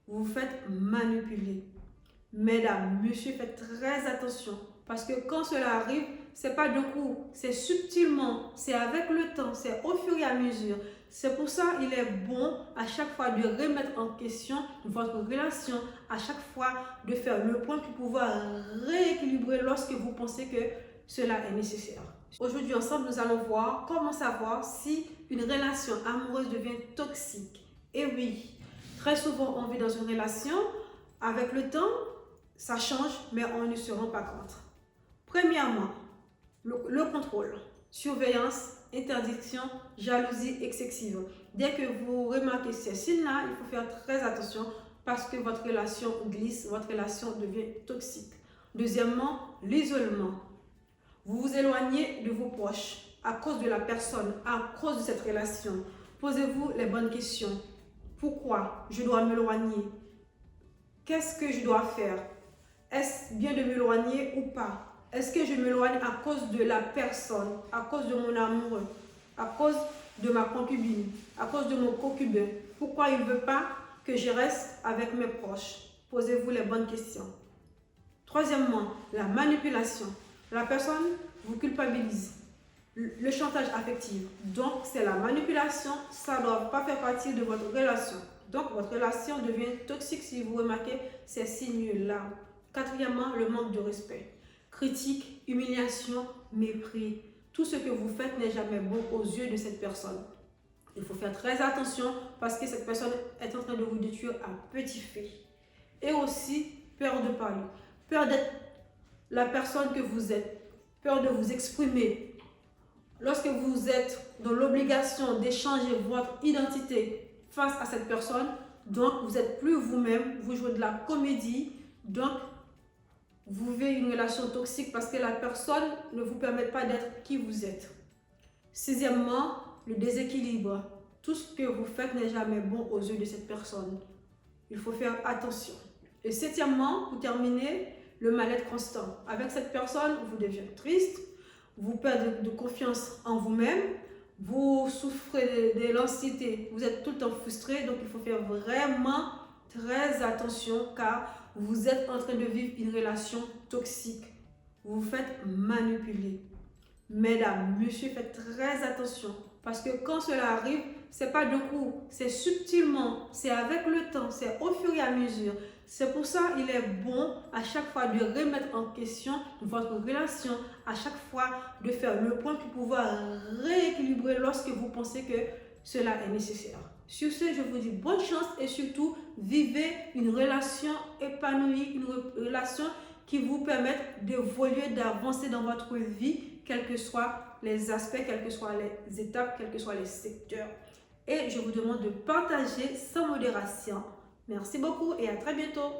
vous vous faites manipuler. Mesdames, messieurs, faites très attention parce que quand cela arrive, c'est pas d'un coup, c'est subtilement, c'est avec le temps, c'est au fur et à mesure. C'est pour ça qu'il est bon à chaque fois de remettre en question votre relation, à chaque fois de faire le point pour pouvoir rééquilibrer lorsque vous pensez que cela est nécessaire. Aujourd'hui, ensemble, nous allons voir comment savoir si une relation amoureuse devient toxique. Et oui, très souvent, on vit dans une relation, avec le temps, ça change, mais on ne se rend pas compte. Premièrement, le contrôle, surveillance, interdiction, jalousie excessive. Dès que vous remarquez ces signes-là, il faut faire très attention parce que votre relation glisse, votre relation devient toxique. Deuxièmement, l'isolement. Vous vous éloignez de vos proches à cause de la personne, à cause de cette relation. Posez-vous les bonnes questions. Pourquoi je dois m'éloigner? Qu'est-ce que je dois faire? Est-ce bien de m'éloigner ou pas? Est-ce que je m'éloigne à cause de la personne, à cause de mon amoureux, à cause de ma concubine, à cause de mon concubin? Pourquoi il ne veut pas que je reste avec mes proches? Posez-vous les bonnes questions. Troisièmement, la manipulation. La personne vous culpabilise. Le chantage affectif. Donc, c'est la manipulation. Ça ne doit pas faire partie de votre relation. Donc, votre relation devient toxique si vous remarquez ces signes-là. Quatrièmement, le manque de respect. Critique, humiliation, mépris. Tout ce que vous faites n'est jamais bon aux yeux de cette personne. Il faut faire très attention parce que cette personne est en train de vous détruire à petit feu. Et aussi, peur de parler. Peur d'être la personne que vous êtes. Peur de vous exprimer. Lorsque vous êtes dans l'obligation d'échanger votre identité face à cette personne, donc vous n'êtes plus vous-même, vous jouez de la comédie, donc vous vivez une relation toxique parce que la personne ne vous permet pas d'être qui vous êtes. Sixièmement, le déséquilibre. Tout ce que vous faites n'est jamais bon aux yeux de cette personne. Il faut faire attention. Et septièmement, pour terminer, le mal-être constant. Avec cette personne, vous devenez triste, vous perdez de confiance en vous-même, vous souffrez de l'anxiété, vous êtes tout le temps frustré, donc il faut faire vraiment très attention car vous êtes en train de vivre une relation toxique. Vous vous faites manipuler. Mesdames, messieurs, faites très attention parce que quand cela arrive, c'est pas d'un coup, c'est subtilement, c'est avec le temps, c'est au fur et à mesure. C'est pour ça qu'il est bon à chaque fois de remettre en question votre relation, à chaque fois de faire le point pour pouvoir rééquilibrer lorsque vous pensez que cela est nécessaire. Sur ce, je vous dis bonne chance et surtout, vivez une relation épanouie, une relation qui vous permette d'évoluer, d'avancer dans votre vie, quels que soient les aspects, quelles que soient les étapes, quels que soient les secteurs. Et je vous demande de partager sans modération. Merci beaucoup et à très bientôt.